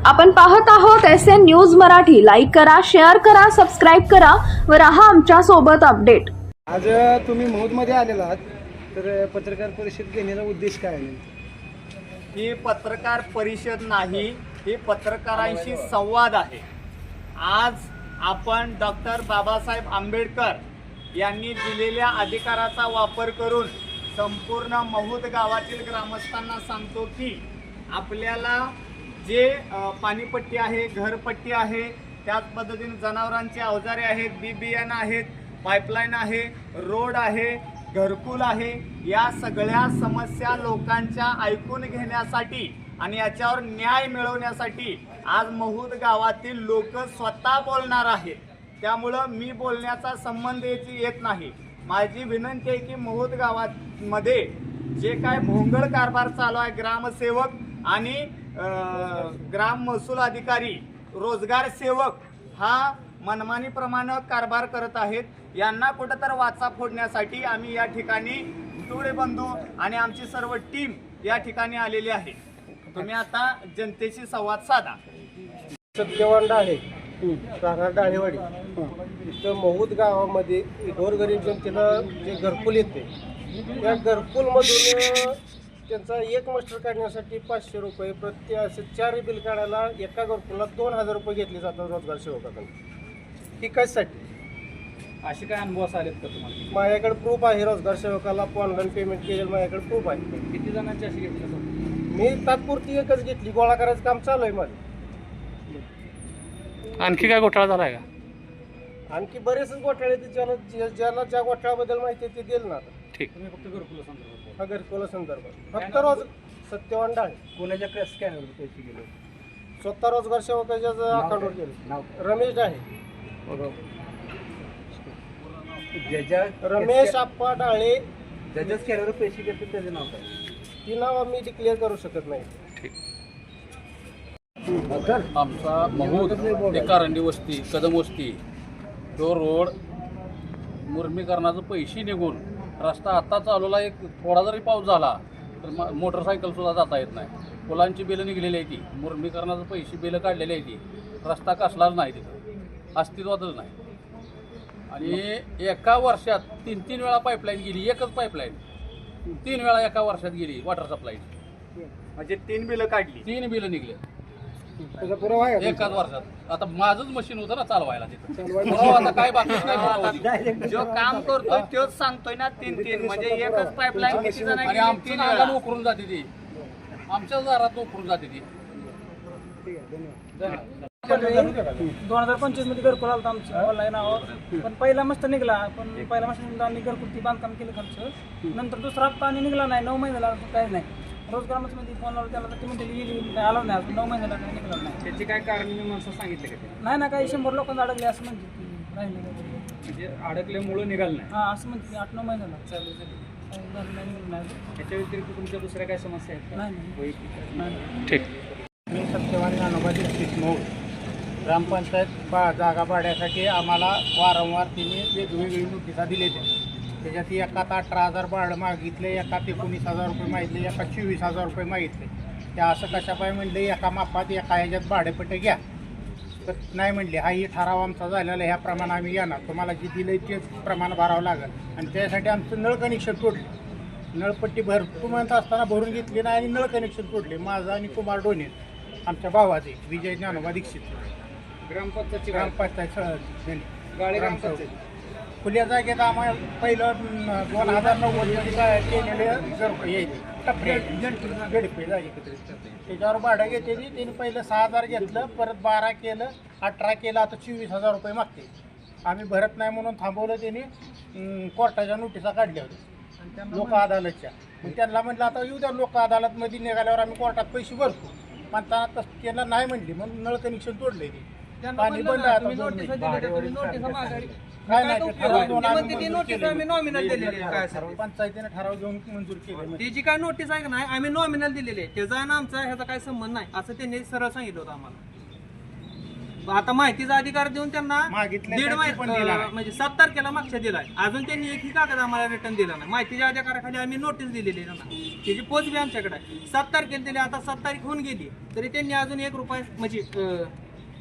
आपण पाहत आहोत SN न्यूज मराठी। लाईक करा, शेअर करा, सबस्क्राइब करा व रहा आमच्या सोबत अपडेट। आज तुम्ही मौदमध्ये आलेला आहात, तर पत्रकार परिषद घेण्याचा उद्देश काय आहे? ही पत्रकार परिषद नाही, ही पत्रकारांशी संवाद आहे। आज आपण डॉक्टर बाबासाहेब आंबेडकर यांनी दिलेल्या अधिकाराचा वापर करून संपूर्ण महूद गावातील ग्रामस्थांना सांगतो की आपल्याला जे पाणीपट्टी आहे, घरपट्टी आहे, त्याच पद्धतीने जनावरांचे अवजारे आहेत, बी बियाणं आहेत, पाईपलाईन आहे, रोड आहे, घरकुल आहे, या सगळ्या समस्या लोकांच्या ऐकून घेण्यासाठी आणि याच्यावर न्याय मिळवण्यासाठी आज महूद गावातील लोक स्वतः बोलणार आहेत। त्यामुळं मी बोलण्याचा संबंध येत नाही। माझी विनंती आहे की महूद गावामध्ये जे काय भोंगळ कारभार चालू आहे, ग्रामसेवक आणि ग्राम महसूल अधिकारी, रोजगार सेवक हा मनमानीप्रमाणे कारभार करत आहेत, यांना कुठंतर वाचा फोडण्यासाठी आम्ही या ठिकाणी तुळे बंधू आणि आमची सर्व टीम या ठिकाणी आलेली आहे। तुम्ही आता जनतेशी संवाद साधा। सत्यवान डाळे, राहणार डाळेवाडी, इथं महूद गावामध्ये गोरगरीब जनतेला जे घरकुल येते, त्या घरकुलमधून त्यांचा एक मास्टर काढण्यासाठी 500 रुपये प्रति, असे 4 बिल काढायला एका घरकुलला 2000 रुपये घेतले जातात रोजगार सेवकाकडून। ही कशासाठी? असे काय अनुभव आलेत का तुम्हाला? माझ्याकडे प्रूफ आहे, रोजगार सेवकाला ऑनलाईन पेमेंट केलेलं माझ्याकडे प्रूफ आहे। किती जणांची अशी घेतली? मी तात्पुरती एकच घेतली, गोळा करायचं काम चालू आहे माझं। आणखी काय घोटाळा झालाय का? आणखी बरेचसे घोटाळे ते ज्याला ज्या घोटाळ्याबद्दल माहिती आहे ते देईल ना। ठीक, तुम्ही फक्त घरकुला संदर्भात? हा, घरकुला संदर्भात फक्त रोज सत्यवान डाळे कोणाच्या स्कॅनरवर पैसे गेले? स्वतः रोजगार सेवकाच्या अकाउंटवर गेले। रमेश डाळे, रमेश आप्पा डाळे, ज्याच्या स्कॅनरवर पैसे घेतले त्याचे नाव काय? ती नाव आम्ही डिक्लेअर करू शकत नाही। आमचा महूद ते कारंडी वस्ती, कदम वस्ती, तो रोड मुरमीकरणाचे पैसे निघून रस्ता आता चालवला, एक थोडा जरी पाऊस झाला तर मोटरसायकल सुद्धा जाता येत नाही। पुलांची बिलं निघलेली आहे, ती मुरमीकरणाचे पैसे बिलं काढलेली आहे, ती रस्ता कसलाच नाही, तिथं अस्तित्वातच नाही। आणि एका वर्षात 3 वेळा पाईपलाईन गेली, एकच पाईपलाईन 3 वेळा एका वर्षात गेली, वॉटर सप्लाय। म्हणजे 3 बिलं काढली, 3 बिलं निघले त्याचा पुरावा आहे एकाच वर्षात। आता माझंच मशीन होतं ना चालवायला तिथं, आता काय बाकीच नाही। जो काम करतोय तोच सांगतोय ना 3 म्हणजे एकच पाईपलाईन किती जण आणि आमच्या नागानं उकरून जाते ती, आमच्या दारात उकरून जाते ती। 2025 मध्ये घरकुल आलं आमचं ऑनलाईन नावावर, पण पहिला मस्त निघला, पण पहिला मस्त आम्ही घरकुल बांधकाम केलं खालचं, नंतर दुसरा हप्ता आणि निघला नाही, 9 महिन्याला काही नाही। रोजगार मध्ये फोनवर त्याला ती म्हणते आला नाही, 9 महिन्याला काही निघाला नाही। त्याची काय कारण मी माणसं सांगितलं का? नाही ना, काही 100 लोकांना अडकले असं म्हणते, राहिले म्हणजे अडकल्यामुळं निघालं नाही? हां, असं म्हणते 8-9 महिन्याला चालू नाही। त्याच्या व्यतिरिक्त तुमच्या दुसऱ्या काय समस्या आहेत? नाही। ठीक, मी सत्यवान ज्ञानोबा दीक्षित महूद, ग्रामपंचायत जागा भाड्यासाठी आम्हाला वारंवार तिने वेगवेगळी नोटिसा दिले होते। त्याच्यात एकात 18,000 भाडं मागितले, एकात 19,000 रुपये मागितले, एकात 24,000 रुपये मागितले। त्या असं कशापाय म्हणले, एका मापात एका ह्याच्यात भाडेपट्टे घ्या, तर नाही म्हणले, हा ही ठराव आमचा झालेला, ह्या प्रमाणे आम्ही येणार, तुम्हाला जे दिलं तेच प्रमाण भरावं लागेल। आणि त्यासाठी आमचं नळ कनेक्शन तोडले, नळपट्टी भरपूर म्हणत असताना भरून घेतली नाही आणि नळ कनेक्शन तोडले, माझं आणि कुमार डोने आमच्या भावाचे, विजय ज्ञानोबा दीक्षित, ग्रामपंचायत खुल्या जागेत आम्हाला पहिलं 2009 केलेले टप्पे गडपे जागे, त्याच्यावर भाडं घेते ती, त्यांनी पहिलं 6,000 घेतलं, परत 12 केलं, 18 केलं, आता 24,000 रुपये मागते। आम्ही भरत नाही म्हणून थांबवलं, त्यांनी कोर्टाच्या नोटिसा काढल्या होत्या लोक अदालतच्या। मग त्यांना म्हटलं आता येऊ द्या, लोक अदालतमध्ये निघाल्यावर आम्ही कोर्टात पैसे भरतो, म्हणताना तसं त्यांना नाही म्हणली, म्हणून नळ कनेक्शन तोडले, ते पाणी बंद आहे। पंचायतीने ठराव घेऊन मंजूर केले, ती जी काय नोटीस आहे का नाही, आम्ही नॉमिनल दिलेली आहे, त्याचा ना आमचा ह्याचा काय संबंध नाही, असं त्यांनी सरळ सांगितलं होतं आम्हाला। आता माहितीचा अधिकार देऊन त्यांना मागितल्यासाठी पण दिला नाही. म्हणजे 7 तारखेला मागच्या दिलाय. अजून त्यांनी एकही कागद आम्हाला रिटर्न दिला नाही. माहितीच्या अधिकाराखाली आम्ही नोटीस दिलेली आहे त्यांना, त्याची पोच बी आमच्याकडे आहे. 7 तारखेला दिली, आता 7 तारीख होऊन गेली तरी त्यांनी अजून 1 रुपया म्हणजे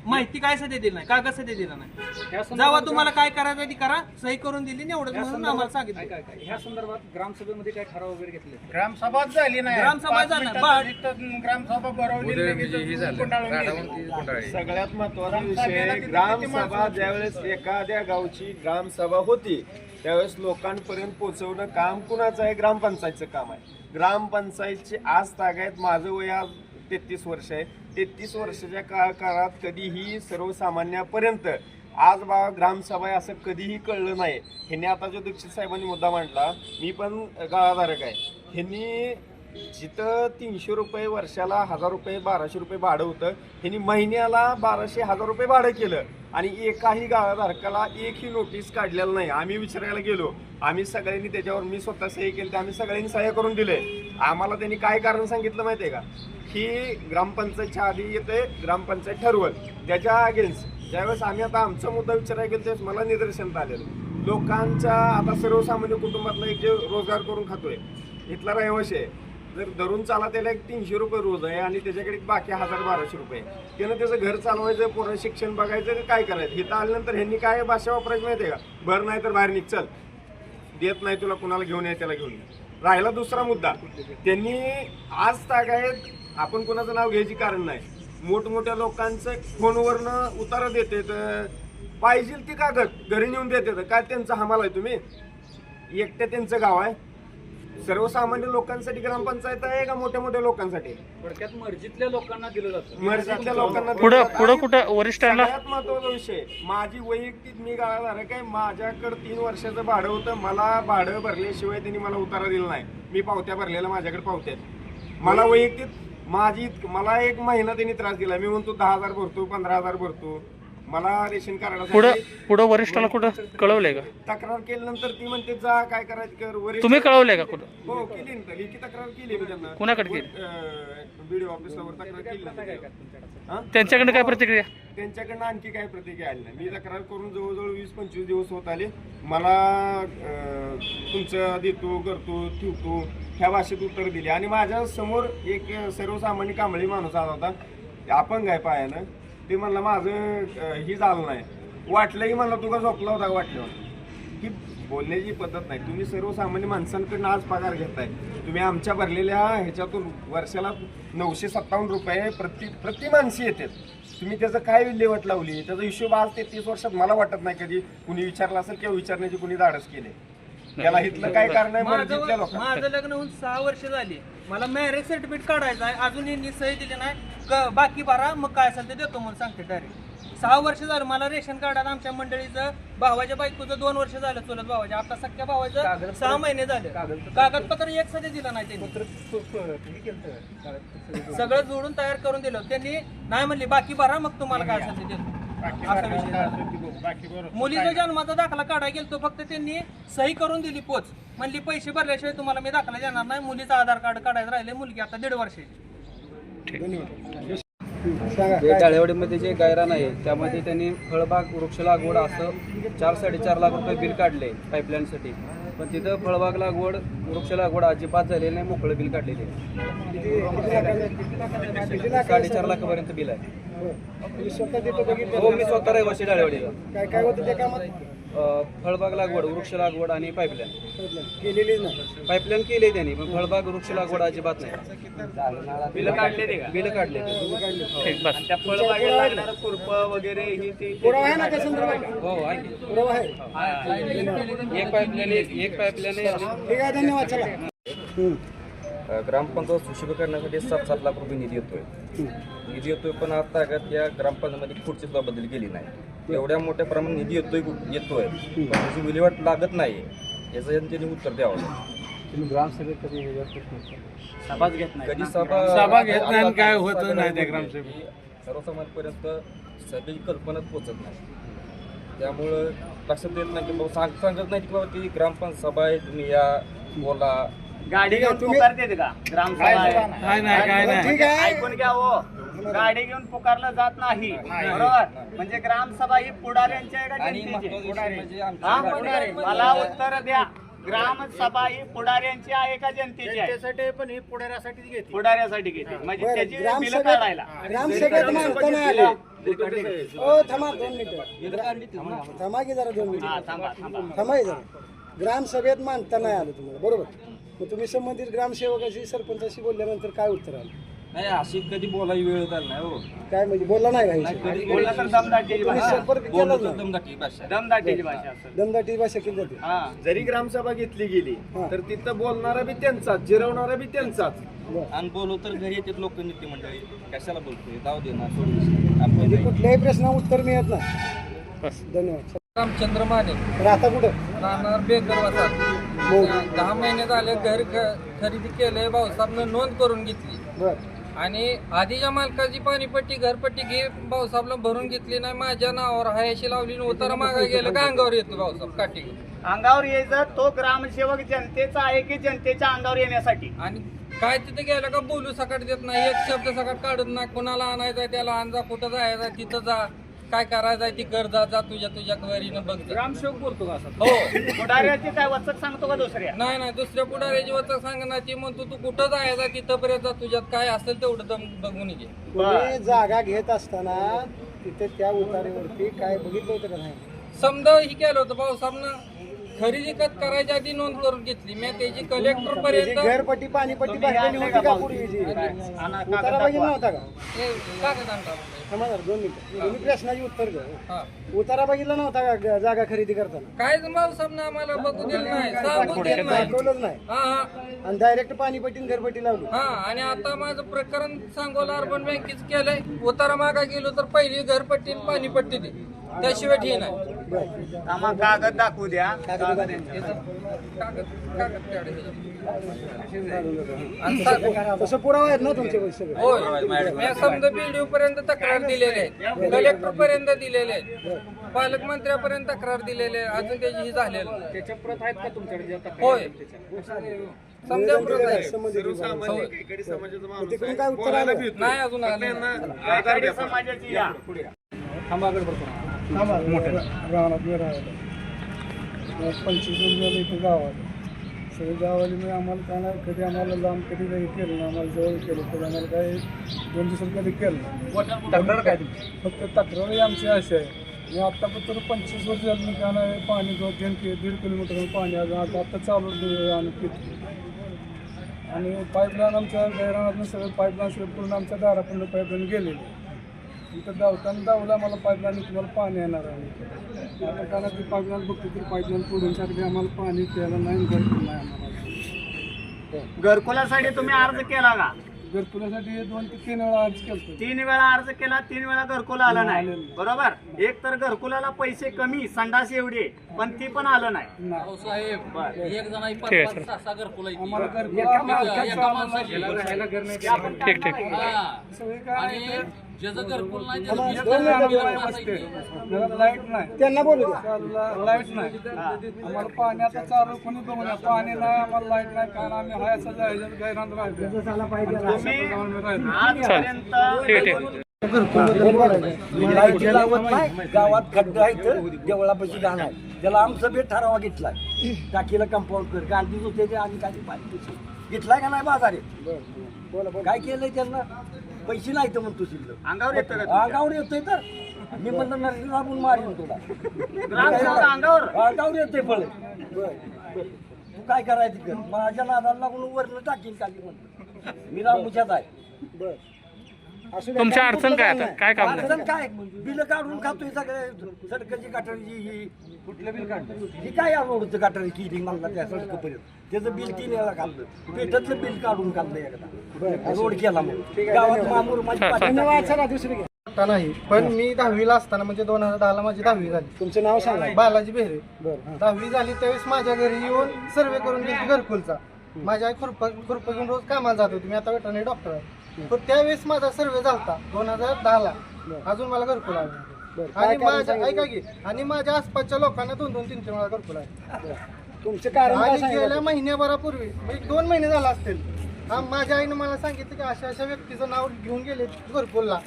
माहिती काय सध्या दिली नाही, कागद सध्या दिला नाही. जेव्हा तुम्हाला काय करायचं ती करा, सही करून दिली नाही एवढंच म्हणून आम्हाला सांगितलं. ह्या संदर्भात ग्रामसभेमध्ये काय ठराव वगैरे घेतले? ग्रामसभाच झाली नाही. ग्रामसभा 5 झाली नाही. मिनिटात ग्रामसभा भरवली, लगेच गुंडाळून गेली. सगळ्यात महत्वाचा विषय, ग्रामसभा ज्यावेळेस एखाद्या गावची ग्रामसभा होती त्यावेळेस लोकांपर्यंत पोहोचवणं काम कुणाचं आहे? ग्रामपंचायतचं काम आहे. ग्रामपंचायतची आज तागायत, माझं वय आज 33 वर्ष आहे. 33 वर्षाच्या काळात कधीही सर्वसामान्यापर्यंत आज बा ग्रामसभा आहे असं कधीही कळलं नाही. ह्यांनी आता जो दीक्षित साहेबांनी मुद्दा मांडला, मी पण गाळाधारक आहे. ह्यांनी जिथं 300 रुपये वर्षाला, 1000 रुपये, 1200 रुपये भाडं होतं, ह्यांनी महिन्याला 1200-1000 रुपये भाडं केलं आणि एकाही गाळाधारकाला एकही नोटीस काढलेलं नाही. आम्ही विचारायला गेलो, आम्ही सगळ्यांनी त्याच्यावर, मी स्वतः सही केली, तर आम्ही सगळ्यांनी सह्या करून दिले. आम्हाला त्यांनी काय कारण सांगितलं माहिती आहे का, की ग्रामपंचायतच्या आधी येते ग्रामपंचायत ठरवल, त्याच्या अगेन्स्ट ज्यावेळेस आम्ही आता आमचा मुद्दा विचारायला गेलो त्यावेळेस मला निदर्शनात आलेलं लोकांच्या, आता सर्वसामान्य कुटुंबातला एक जे रोजगार करून खातोय इथला रहिवाशी आहे, जर धरून चाला त्याला एक 300 रुपये रोज आहे आणि त्याच्याकडे बाकी 1000-1200 रुपये, त्यानं त्याचं घर चालवायचं, पोरं शिक्षण बघायचं, काय करायचं. इथं आल्यानंतर ह्यांनी काय भाषा वापरायची माहिती आहे का, भर नाही तर बाहेर निघ, चल, देत नाही तुला, कुणाला घेऊन ये त्याला घेऊन ये. राहिला दुसरा मुद्दा, त्यांनी आज तागायत, आपण कुणाचं नाव घ्यायची कारण नाही, मोठमोठ्या लोकांचं फोनवरनं उतारा देते, तर पाहिजे ती कागद घरी नेऊन देते. तर काय त्यांचं हमाल आहे? तुम्ही एकटे त्यांचं गाव आहे? सर्वसामान्य लोकांसाठी ग्रामपंचायत आहे का मोठ्या मोठ्या लोकांसाठी? थोडक्यात मर्जीतल्या लोकांना दिलं जातं. मर्जीतल्या लोकांना पुढं कुठं वरिष्ठांना? सगळ्यात महत्वाचा विषय, माझी वैयक्तिक, मी गाळाधारक आहे, माझ्याकडे 3 वर्षाचं भाडं होतं, मला भाडं भरल्याशिवाय त्यांनी मला उतारा दिला नाही. मी पावत्या भरलेल्या, माझ्याकडे पावत्या आहेत. मला वैयक्तिक मला 1 महिना त्यांनी त्रास दिला. मी म्हणतो 10,000 भरतो, 15,000 भरतो, मला रेशन कार्डासाठी. पुढं वरिष्ठाला कुठं कळवलंय का? तक्रार केल्यानंतर ती म्हणते जा काय करायचं कर. वरिष्ठ तुम्ही कळवलंय का कुठं? हो केली ना, लेखी तक्रार केली मी त्यांना. कुणाकडे केली? बीडीओ ऑफिसवर तक्रार केली ना. त्यांच्याकडे काय प्रतिक्रिया? त्यांच्याकडनं आणखी काय प्रतिक्रिया आली नाही. मी तक्रार करून जवळजवळ 20-25 दिवस होत आले. मला तुमचं देतो, करतो, ठेवतो ह्या भाषेत उत्तर दिली आणि माझ्या समोर एक सर्वसामान्य कांबळी माणूस आला होता, अपंग आहे पायानं. ते म्हणलं माझं ही झालं नाही, वाटलंही म्हणलं तू का झोपला होता वाटलं. ही बोलण्याची पद्धत नाही. तुम्ही सर्वसामान्य माणसांकडून आज पगार घेताय, तुम्ही आमच्या भरलेल्या ह्याच्यातून वर्षाला 957 रुपये प्रति माणसी येतात. तुम्ही त्याचं काय विल्हेवाट लावली, त्याचा हिशोब आज 33 वर्षात मला वाटत नाही कधी कुणी विचारला असेल किंवा विचारण्याची कुणी धाडस केले. त्याला इथलं काय कारण आहे? मर्जीतल्या लोकांना. माझं लग्न होऊन 6 वर्ष झाली, मला मॅरेज सर्टिफिकेट काढायचं आहे, अजून यांनी सही दिली नाही. बाकी भरा, मग काय असेल ते देतो म्हणून सांगते डायरेक्ट. 6 वर्ष झालं मला रेशन कार्डाला. आमच्या मंडळीचं भावाच्या बायकोचं 2 वर्ष झालं, चुलत भावाच्या. आता सख्या भावाचं 6 महिने झाले. कागदपत्र एक सध्या दिलं नाही त्यांनी. सगळं जोडून तयार करून दिलं त्यांनी. नाही म्हणली बाकी भरा, मग तुम्हाला काय असेल ते देतो. असा विषय झाला. मुलीचा जन्माचा दाखला काढायला गेलो, फक्त त्यांनी सही करून दिली पोच. म्हणली पैसे भरल्याशिवाय तुम्हाला मी दाखला देणार नाही. मुलीचं आधार कार्ड काढायचं राहिले. मुलगी आता 1.5 वर्षाची. टाळेवाडीमध्ये जे गायरान आहे त्यामध्ये त्यांनी फळबाग वृक्ष लागवड असं 4-4.5 लाख रुपये बिल काढले पाईपलाईनसाठी. पण तिथं फळबाग लागवड, वृक्ष लागवड अजिबात झालेली नाही, मोकळं बिल काढलेले. 4.5 लाखापर्यंत बिल आहे. हो, मी स्वतः रहिवासी टाळेवाडीला. काय काय होतं त्या कामात? फळबाग लागवड, वृक्ष लागवड आणि पाईपलाईन केलेलीच नाही. पाईपलाईन केली त्यांनी, पण फळबाग वृक्ष लागवड अजिबात नाही. बिल काढले ते का? बिल काढले. ठीक, बस. आणि त्या फळबागेला लागणारं खुरपं वगैरे ही ती पुरावा आहे ना त्या संदर्भात? हो आहे की. पुरावा आहे. एक पाईपलाईन ठीक आहे, धन्यवाद. चला. ग्रामपंचायत सुशोभीकरणासाठी 7-7 लाख रुपये निधी येतोय. पण आता या ग्रामपंचायतमध्ये पुढची सुद्धा बदल केली नाही. एवढ्या मोठ्या प्रमाणात निधी येतोय पण त्याची विल्हेवाट लागत नाही. याचं त्यांनी उत्तर द्यावं. तुम्ही ग्रामसभेत कधी सभाच घेत नाही. कधी सभा घेत नाही, काय होत नाही त्या ग्रामसभेत. सर्वसामान्यपर्यंत सभेची कल्पनाच पोचत नाही. त्यामुळं लक्षात येत नाही की बाबा सांगत नाही की बाबा ती ग्रामपंचायत सभा आहे, तुम्ही या बोला. गाडी घेऊन पुकारते का ग्रामसभा आहे? काय नाही ऐकून घ्या हो. गाडी घेऊन पुकारलं जात नाही, बरोबर? म्हणजे ग्रामसभा ही पुढाऱ्यांची आहे का आणि जनतेची? महत्त्वाची म्हणजे हा? मला उत्तर द्या, ग्रामसभा ही पुढाऱ्यांची आहे का जनतेची आहे? जनतेसाठी पण ही पुढाऱ्यासाठीच घेते. पुढाऱ्यासाठी घेते, म्हणजे त्याची बिलं काढायला. ग्रामसभेत मानता नाही आले. ओ थांबा 2 मिनिटं. थांबा की जरा 2 मिनिटं. हा, थांबा थांबा. थांबा की जरा. ग्रामसभेत मानता नाही आलं तुम्हाला, बरोबर? मग तुम्ही संबंधित ग्रामसेवकाशी सरपंचाशी बोलल्यानंतर काय उत्तर आलं? नाही अशी कधी बोलायची वेळ झाली नाही हो. काय म्हणजे बोलला नाही का विषय? कधी बोललं तर दमदाटीची तुम्ही भाषा. संपर्क बोललो केला तर दमदाटी भाषा. दमदाटीची भाषा असेल. दमदाटी भाषा केली जाते. हा. जरी ग्रामसभा घेतली गेली हा. तर तिथं बोलणारा बी त्यांचाच, जिरवणारा बी त्यांचाच. आणि बोलू तर घरी येतात लोक नेते मंडळी, कशाला बोलतोय, जाऊ दे ना, सोडून आपण म्हणजे नाही. कुठल्याही प्रश्नावर उत्तर मिळत नाही. धन्यवाद. रामचंद्र माने राहता कुठं? राहणार बेकर वासात 10 महिने झाले घर खरेदी केलंय, भाऊसाहेबनं नोंद करून घेतली बरं. आणि आधीच्या मालकाची पाणीपट्टी घरपट्टी घे भाऊसाहेबला भरून घेतली नाही, माझ्या नावावर हायाशी लावली, उतारा मागा गेलं का अंगावर येतो भाऊसाहेब काठी घेऊन. अंगावर यायचं, तो ग्रामसेवक जनतेचा आहे की जनतेच्या अंगावर येण्यासाठी? आणि काय तिथे गेलं का बोलू सकाट देत नाही, एक शब्द सकाट काढत नाही, कोणाला आणायचा त्याला आणजा, कुठं जायचं तिथं जा, काय करायचं ती कर, जा तुझ्या वरीनं बघ. ग्रामसेवक बोलतो का असं? हो. पुढाऱ्याची काय वचक सांगतो का दुसऱ्या? नाही दुसऱ्या पुढाऱ्याची वचक सांगणार, ती म्हणतो तू कुठं जायचा तिथंपर्यंत तुझ्यात काय असेल तेवढं दम बघून घे. तुम्ही जागा घेत असताना तिथे त्या उतारेवरती काय बघितलं होतं का नाही? समजा ही केलं होतं भाऊसाहेबनं खरेदी करायच्या आधी नोंद करून घेतली, मी त्याची कलेक्टर पर्यंत घरपट्टी पाणीपट्टी भरलेली होती का पूर्वीची? उतारा बघितला नव्हता का? कागद आणला. थांबा जरा 2 मिनिटं. तुम्ही प्रश्नाची उत्तर द्या. हा. उतारा बघितला नव्हता का जागा खरेदी करताना? काय भाऊसाहेबनं आम्हाला बघू दिलं नाही, सांगू दिलं नाही. दाखवलंच नाही हा आणि डायरेक्ट पाणीपट्टी आणि घरपट्टी लावली. हा. आणि आता माझं प्रकरण सांगोला अर्बन बँकेच केलंय, उतारा मागा गेलो तर पहिली घरपट्टी आणि पाणीपट्टी दे, त्याशिवाय ठीक नाही. आम्हाला कागद दाखवू द्या. कागद तसं पुरावा आहेत ना तुमच्या सगळे? होय. मी समजा बीडीओ पर्यंत तक्रार दिलेली आहे, कलेक्टर पर्यंत दिलेले आहेत, पालकमंत्र्यापर्यंत तक्रार दिलेली आहे, अजून त्याची ही झालेली नाही. त्याच्या प्रत आहेत का तुमच्याकडे? होय. समजा प्रत आहे. सर्वसामान्य इकडे समाजाचा माणूस तिकडून आहे. काय उत्तर बोलायला आलं? भीत नाही अजून आलं. गायकवाडी समाजाची या. थांबाकडे बघतो. राहणार मी राहायला 25 वर्ष झालं इथं गावात. सगळे गावाला मी आम्हाला काय नाही, कधी आम्हाला लांब कधी काही केलं नाही, आम्हाला जवळ केलं तर आम्हाला काय 2 दिवसात कधी केलं नाही. तक्रार काय तुमची? फक्त तक्रार आमची अशी आहे, मी आत्तापर्यंत 25 वर्ष झालं मी काय नाही पाणी 1.5 किलोमीटर पाणी आता चालू आणि पितो. आणि पाईपलाईन आमच्या गैरानातून सगळं पाईपलाईन सगळं पूर्ण आमच्या दारापर्यंत पाईपलाईन गेलेली. इथं धावताना आम्हाला पाईपलाईन तुम्हाला पाणी येणार आहे. आता कारण ती पाईपलाईन बघतो तर पाईपलाईन पुढून साठी आम्हाला पाणी प्यायला नाही, घरकुल नाही आम्हाला. घरकुलासाठी तुम्ही अर्ज केला का? घरकुलासाठी 2 ते 3 वेळा अर्ज केला. 3 वेळा अर्ज केला, 3 वेळा घरकुल आलं नाही, बरोबर? एक तर घरकुलाला पैसे कमी, संडास एवढे, पण ती पण आलं नाही. भाऊसाहेब एक जण ठीक आहे, सर. सागर फुलायची आम्हाला घरकुल एका माणसाची. ठीक ठीक. आणि ज्याचं घरकुल नाही आम्हाला त्याचं 2 वीस मिनिटं हजार बसते. असायची. लाईट नाही, त्यांना बोलू द्या. लाईट नाही आम्हाला, पाणी आता चालू कोणी बघू नये, पाणी नाही आम्हाला, लाईट नाही, कारण आम्ही हाय असं जायचं गैरात राहतो. तुम्ही आजपर्यंत लाईट लावत नाही, गावात खड्डे आहेत, देवळापाशी घाण आहे, त्याला आमचं बेट ठरावा घेतलाय, टाकीला कंपाऊंड कर, गांधी होते आणि काही पाणी घेतलाय का नाही बाजारे. काय केलंय त्यांना? पैसे नाही तर म्हणतो शिल्लक अंगावर येतं का? अंगावर येतोय तर मी म्हणलं नरसी दाबून मारेन तुला. ग्रामसेवक अंगावर येतोय फळ. तू काय करायचं कर, माझ्या नादाला लागून वरनं टाकीन खाली म्हणतो. मी रामूच्याच आहे. तुमच्या अडचण काय आता? काय काम नाही? अडचण काय, बिल काढून खातोय सगळे, सडकाची गटारीची ही कुठलं बिल काढलं, ही काय रोडचं गटारी केली म्हणला त्या सडकपर्यंत, त्याचं बिल 3 वेळा काढलं, पेठातलं बिल काढून काढलं एकदा, रोड केला म्हणून गावात मामूर माझी दुसरी नाही. पण मी 10वीला असताना म्हणजे 2010ला माझी 10वी झाली. तुमचं नाव सांगा. बालाजी बेहरे. 10वी झाली त्यावेळेस माझ्या घरी येऊन सर्वे करून गेली घरकुलचा. माझ्या आई खुरपं घेऊन रोज कामाला जात होती, मी आता वेटरनरी डॉक्टर आहे. तर त्यावेळेस माझा सर्वे झालता 2010ला, अजून मला घरकुल आलं. आणि माझ्या ऐका की, आणि माझ्या आसपासच्या लोकांना 2-2, 3-3 वेळा घरकुल आहे. तुमचं कारण काय आणि सांगितलं? गेल्या महिन्याभरापूर्वी म्हणजे 2 महिने झाला असतील, हा माझ्या आईनं मला सांगितलं की अशा अशा व्यक्तीचं नाव घेऊन गेले घरकुलला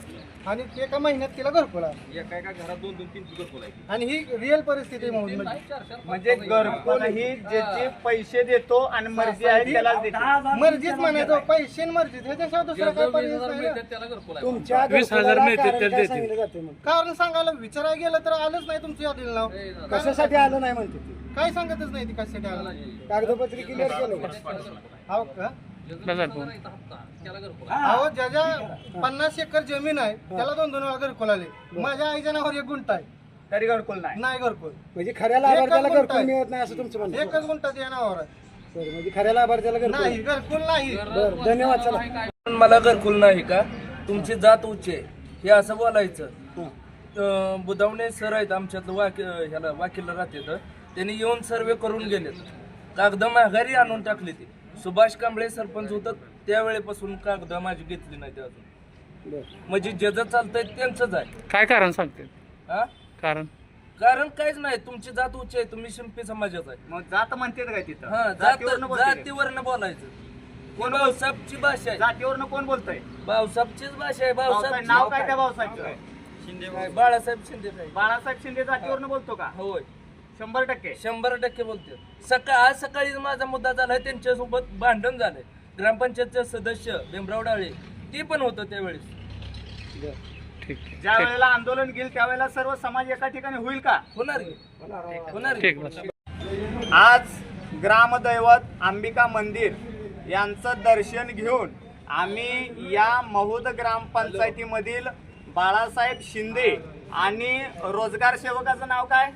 आणि एका महिन्यात तिला घरकुल आलं. एका एका घरात 2-2-3 घरकुल आहे. आणि ही रिअल परिस्थिती आहे मौदमध्ये. म्हणजे घरकुल ही ज्याचे पैसे देतो आणि मर्जी आहे त्यालाच देतो. मर्जीच म्हणायचं, पैसे आणि मर्जीच ह्याच्याशिवाय दुसरा काय पर्याय नाही ना. त्याला घरकुल आहे. तुमच्या 20,000 मिळते तर देते. कारण सांगायला विचारायला गेलं तर आलंच नाही तुमचं यादीला नाव. कशासाठी आलं नाही म्हणते ती, काय सांगतच नाही ती कशासाठी आलं. कागदपत्री क्लिअर केलं हो का. बसा फोन. त्याला घरकुल अहो ज्याच्या 50 एकर जमीन आहे त्याला 2-2 वेळा घरकुल आले. माझ्या आईच्या नावावर 1 गुंठा आहे, तरी घरकुल नाही. नाही घरकुल. म्हणजे खऱ्या लाभार्थ्याला घरकुल मिळत नाही असं तुमचं म्हणणं. 1च गुंठा त्या नावावर आहे. बरं, म्हणजे खऱ्या लाभार्थ्याला घरकुल नाही घरकुल नाही. बरं, धन्यवाद. चला. मला घरकुल नाही का, तुमची जात उच्च आहे हे असं बोलायचं. बुधावणे सर आहेत आमच्यातलं ह्याला वकील राहते तर त्यांनी येऊन सर्वे करून गेलेत. कागद माघारी आणून टाकली ती. सुभाष कांबळे सरपंच होतं त्यावेळेपासून कागद माझी घेतली नाही ते अजून. म्हणजे ज्याचं चालतंय त्यांचंच आहे. काय कारण सांगते? हा कारण काहीच नाही. तुमची जात उच्च आहे, तुम्ही शिंपी समाजात आहे. मग जात म्हणते काय तिथं? हा जातीवरनं बोलते. जातीवरनं बोलायचं. कोण भाऊसाहेबची भाषा आहे, जातीवरनं कोण बोलतोय? भाऊसाहेबचीच भाषा आहे. भाऊसाहेब नाव काय त्या भाऊसाहेबचं? बाळासाहेब शिंदे साहेब. बाळासाहेब शिंदे जातीवरनं बोलतो का? होय 100%. 100% बोलते. आज सकाळी माझा मुद्दा झालाय, त्यांच्यासोबत भांडण झालंय. ग्रामपंचायतचे सदस्य भीमराव डाळे ते पण होतं त्यावेळेस. ठीक ज्या वेळेला आंदोलन घेईल त्यावेळेला सर्व समाज एका ठिकाणी होईल का? होणार ठीक बस. आज ग्रामदैवत अंबिका मंदिर यांचं दर्शन घेऊन आम्ही या महूद ग्रामपंचायतीमधील बाळासाहेब शिंदे आणि रोजगार सेवकाचं नाव काय,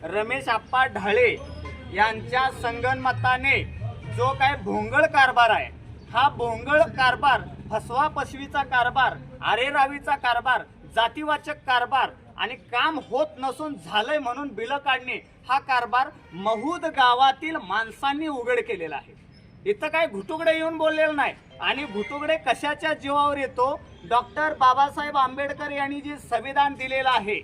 रमेश आप्पा ढाळे यांच्या संगनमताने जो काय भोंगळ कारभार आहे, हा भोंगळ कारभार, फसवा फसवीचा कारभार, आरेरावीचा कारभार, जातीवाचक कारभार आणि काम होत नसून झालंय म्हणून बिलं काढणे, हा कारभार महूद गावातील माणसांनी उघड केलेला आहे. इथं काय घुटुगडे येऊन बोललेलं नाही. आणि घुटुगडे कशाच्या जीवावर येतो? डॉक्टर बाबासाहेब आंबेडकर यांनी जे संविधान दिलेलं आहे,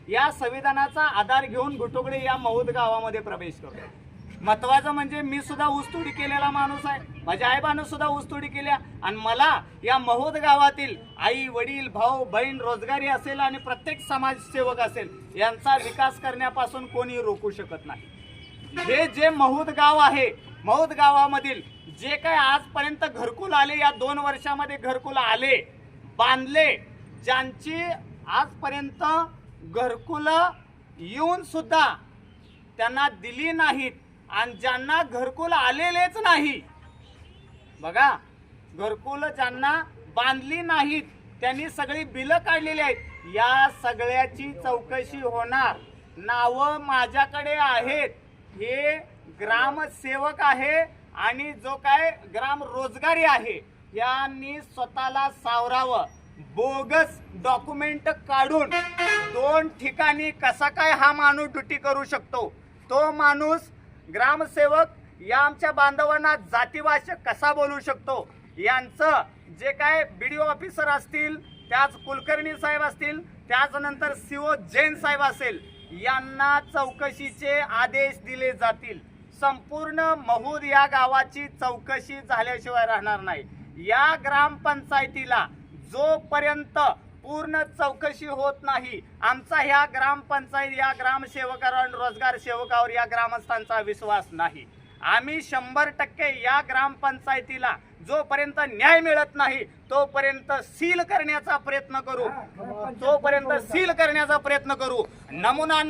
या संविधानाचा आधार घेऊन घुटुगडे या महूद गावामध्ये प्रवेश करतो. महत्वाचं म्हणजे मी सुद्धा ऊसतोडी केलेला माणूस आहे, माझ्या आईबानं सुद्धा ऊसतोडी केल्या आणि मला या महूद गावातील आई वडील भाऊ बहीण रोजगारी असेल आणि प्रत्येक समाजसेवक असेल यांचा विकास करण्यापासून कोणी रोखू शकत नाही. हे जे महूद गाव आहे, महूद गावामधील जे काय आजपर्यंत घरकुल आले, या 2 वर्षामध्ये घरकुल आले, बांधले, ज्यांची आजपर्यंत घरकुल येऊन सुद्धा त्यांना दिली नाहीत आणि ज्यांना घरकुल आलेलेच नाही, बघा घरकुल ज्यांना बांधली नाहीत त्यांनी सगळी बिलं काढलेली आहेत, या सगळ्याची चौकशी होणार. नावं माझ्याकडे आहेत. हे ग्रामसेवक आहे आणि जो काय ग्राम रोजगारी आहे, यांनी स्वतःला सावरावं. बोगस डॉक्युमेंट काढून 2 ठिकाणी कसा काय हा माणूस ड्युटी करू शकतो? तो माणूस ग्रामसेवक या आमच्या बांधवांना जातीभाषा कसा बोलू शकतो? यांचं जे काय BDO ऑफिसर असतील, त्याच कुलकर्णी साहेब असतील, त्याचनंतर CO जैन साहेब असेल, यांना चौकशीचे आदेश दिले जातील. संपूर्ण महूद या गावाची चौकशी झाल्याशिवाय राहणार नाही. या ग्रामपंचायतीला जोपर्यंत पूर्ण चौकशी होत नाही, आमचा ह्या ग्रामपंचायत, या ग्रामसेवकावर, रोजगार सेवकावर या ग्रामस्थांचा विश्वास नाही. आम्ही 100% या ग्रामपंचायतीला जोपर्यंत न्याय मिळत नाही तोपर्यंत सील करण्याचा प्रयत्न करू, नमुना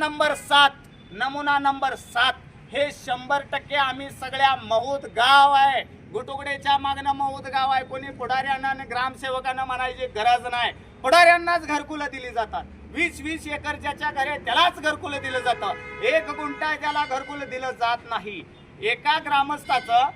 नंबर 7 हे 100% आम्ही सगळ्या महूद गाव आहे, गुटुगडेच्या मागणं महूद गाव आहे. कोणी पुढाऱ्यांना आणि ग्रामसेवकांना म्हणायची गरज नाही. पुढाऱ्यांनाच घरकुलं दिली जातात. 20-20 एकर ज्याच्या घरी त्यालाच घरकुलं दिलं जातं. 1 गुंठा त्याला घरकुलं दिलं जात नाही. एका ग्रामस्थाचं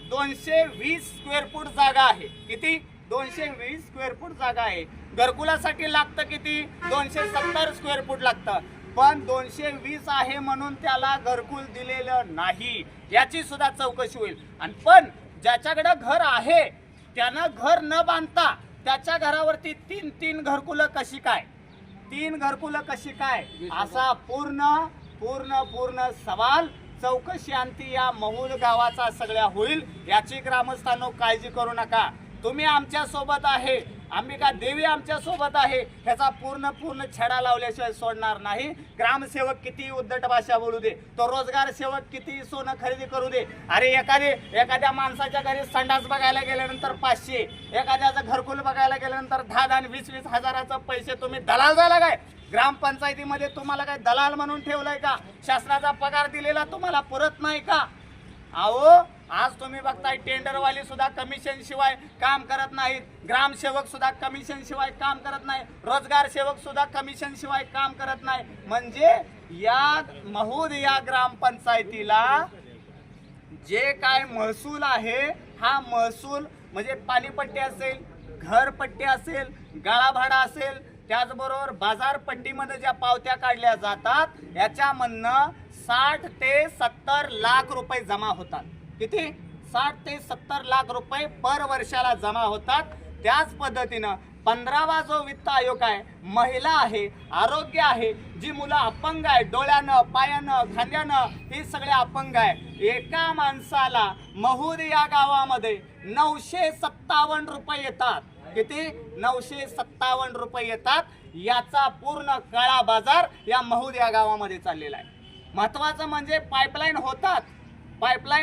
220 स्क्वेअर फूट जागा आहे. किती? 220 स्क्वेअर फूट जागा आहे. घरकुलासाठी लागतं किती? 270 स्क्वेअर फूट लागतं. पण 220 आहे म्हणून त्याला घरकुल दिलेलं नाही, याची सुद्धा चौकशी होईल. आणि पण ज्याच्याकडे घर आहे त्यानं घर न बांधता त्याच्या घरावरती 3 घरकुलं कशी काय, 3 घरकुलं कशी काय, असा पूर्ण सवाल चौकशी अंती या महूद गावाचा सगळ्या होईल, याची ग्रामस्थांनो काळजी करू नका. तुम्ही आमच्या सोबत आहे, अंबिका देवी आमच्या सोबत आहे, ह्याचा पूर्ण छडा लावल्याशिवाय सोडणार नाही. ग्रामसेवक किती उद्धट भाषा बोलू दे, तो रोजगार सेवक किती सोनं खरेदी करू दे, अरे एखाद्या माणसाच्या घरी संडास बघायला गेल्यानंतर 500, एखाद्याचं घरकुल बघायला गेल्यानंतर 10 आणि 20 हजाराचं पैसे तुम्ही दलाल झाला काय? ग्रामपंचायतीमध्ये तुम्हाला काय दलाल म्हणून ठेवलंय का? शासनाचा पगार दिलेला तुम्हाला पुरत नाही का? अहो, आज तुम्ही बघताय टेंडरवाले सुद्धा कमिशन शिवाय काम करत नाहीत, ग्रामसेवक सुद्धा कमिशन शिवाय काम करत नाही, रोजगार सेवक सुद्धा कमिशन शिवाय काम करत नाही. म्हणजे या महूद या ग्रामपंचायतीला जे काय महसूल आहे, हा महसूल म्हणजे पाणीपट्टी असेल, घरपट्टी असेल, गाळाभाडा असेल, त्याचबरोबर बाजारपट्टीमध्ये ज्या पावत्या काढल्या जातात, याच्यामधनं 60 ते 70 लाख रुपये जमा होतात. किती? 60 ते 70 लाख रुपये पर वर्षाला जमा होतात. त्याच पद्धतीनं 15वा जो वित्त आयोग आहे, महिला आहे, आरोग्य आहे, जी मुलं अपंग आहे, डोळ्यानं, पायानं, खांद्यानं, ही सगळे अपंग आहे, एका माणसाला महूद या गावामध्ये 957 रुपये येतात. किती? 957 रुपये येतात. याचा पूर्ण काळा बाजार या महूद या गावामध्ये चाललेला आहे. महत्वाचं म्हणजे पाईपलाईन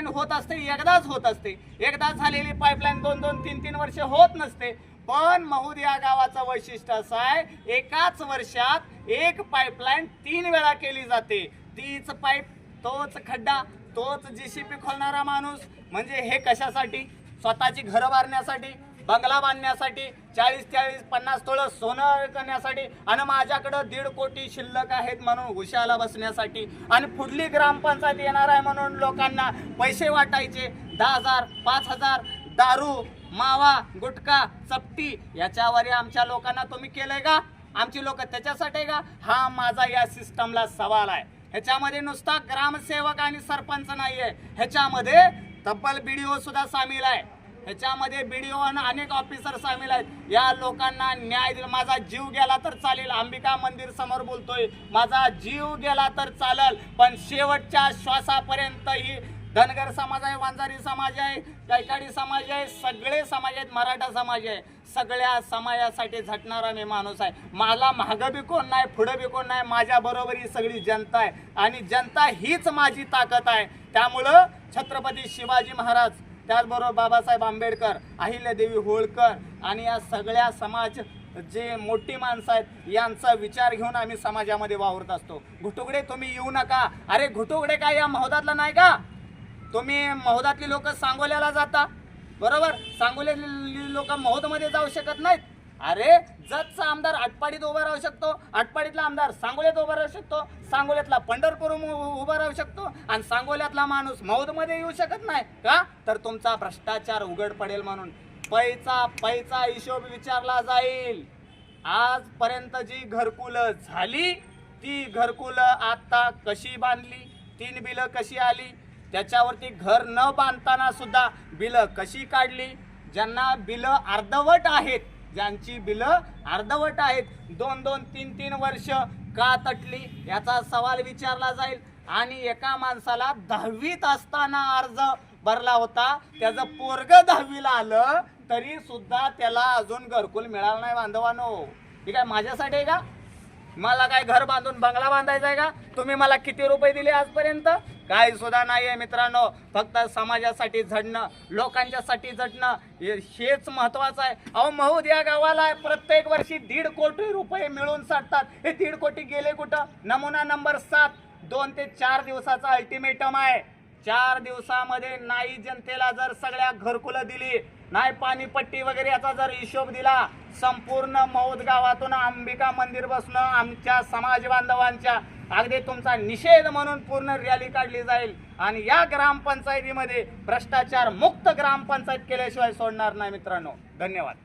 होत असते, एकदाच होत असते. एकदा झालेली पाईपलाईन 2-2, 3-3 वर्ष होत नसते. पण महूद या गावाचं वैशिष्ट्य असं आहे, एकाच वर्षात एक पाईपलाईन 3 वेळा केली जाते. तीच पाईप, तोच खड्डा, तोच JCB खोलणारा माणूस. म्हणजे हे कशासाठी? स्वतःची घरं बांधण्यासाठी, बंगला बांधण्यासाठी, 40-50 तोळं सोनं करण्यासाठी, आणि माझ्याकडं 1.5 कोटी शिल्लक आहेत म्हणून उशाला बसण्यासाठी, आणि पुढली ग्रामपंचायत येणार आहे म्हणून लोकांना पैसे वाटायचे. 10,000, 5,000, दारू, मावा, गुटखा, चपटी, याच्यावर आमच्या लोकांना तुम्ही केलंय का? आमची लोक त्याच्यासाठी का? हा माझा या सिस्टमला सवाल आहे. ह्याच्यामध्ये नुसता ग्रामसेवक आणि सरपंच नाहीये, ह्याच्यामध्ये तब्बल BDO सुद्धा सामील आहे, ह्याच्यामध्ये BDO आणि अनेक ऑफिसर सामील आहेत. या लोकांना न्याय दिला. माझा जीव गेला तर चालेल, अंबिका मंदिर समोर बोलतोय, माझा जीव गेला तर चालेल, पण शेवटच्या श्वासापर्यंत ही धनगर समाज आहे, वंजारी समाज आहे, कैकाडी समाज आहे, सगळे समाज आहेत, मराठा समाज आहे, सगळ्या समाजासाठी झटणारा मी माणूस आहे. मला मागं बी कोण नाही, पुढं बी कोण नाही, माझ्या बरोबर ही सगळी जनता आहे, आणि जनता हीच माझी ताकद आहे. त्यामुळं छत्रपती शिवाजी महाराज, त्याचबरोबर बाबासाहेब आंबेडकर, अहिल्यादेवी होळकर आणि या सगळ्या समाज जे मोठी माणसं आहेत, यांचा विचार घेऊन आम्ही समाजामध्ये वावरत असतो. घुटुगडे तुम्ही येऊ नका. अरे घुटुगडे काय या महोदातला नाही का? तुम्ही महोदातली लोक सांगोल्याला जाता, बरोबर? सांगोल्यातली लोक महोदमध्ये जाऊ शकत नाहीत. अरे जतचा आमदार आटपाडीत उभा राहू शकतो, आटपाडीतला आमदार सांगोल्यात उभा राहू शकतो, सांगोल्यातला पंढरपूर उभा राहू शकतो, आणि सांगोल्यातला माणूस मौदमध्ये येऊ शकत नाही का? तर तुमचा भ्रष्टाचार उघड पडेल म्हणून पैचा हिशोब विचारला जाईल. आजपर्यंत जी घरकुलं झाली, ती घरकुलं आता कशी बांधली, 3 बिलं कशी आली, त्याच्यावरती घर न बांधताना सुद्धा बिलं कशी काढली, ज्यांना बिलं अर्धवट आहेत, ज्यांची बिलं अर्धवट आहेत, 2-2, 3-3 वर्ष का तटली, याचा सवाल विचारला जाईल. आणि एका माणसाला 10वीत असताना अर्ज भरला होता, त्याचं पोरग 10वीला आलं तरी सुद्धा त्याला अजून घरकुल मिळालं नाही. बांधवानो, ठीक आहे, माझ्यासाठी आहे का? मला काय घर बांधून बंगला बांधायचा आहे का? तुम्ही मला किती रुपये दिले आजपर्यंत? काही सुद्धा नाही आहे मित्रांनो. फक्त समाजासाठी झडणं, लोकांच्यासाठी झटणं, हेच महत्वाचं आहे. अहो, महूद या गावाला प्रत्येक वर्षी 1.5 कोटी रुपये मिळून साठतात. हे 1.5 कोटी गेले कुठं? नमुना नंबर 7, 2 ते 4 दिवसाचा अल्टिमेटम आहे. 4 दिवसामध्ये नाही जनतेला जर सगळ्या घरकुलं दिली, नाही पाणीपट्टी वगैरे याचा जर हिशोब दिला, संपूर्ण महूद गावातून अंबिका मंदिर बसणं आमच्या समाज बांधवांच्या अगदी तुमचा निषेध म्हणून पूर्ण रॅली काढली जाईल. आणि या ग्रामपंचायतीमध्ये भ्रष्टाचार मुक्त ग्रामपंचायत केल्याशिवाय सोडणार नाही मित्रांनो. धन्यवाद.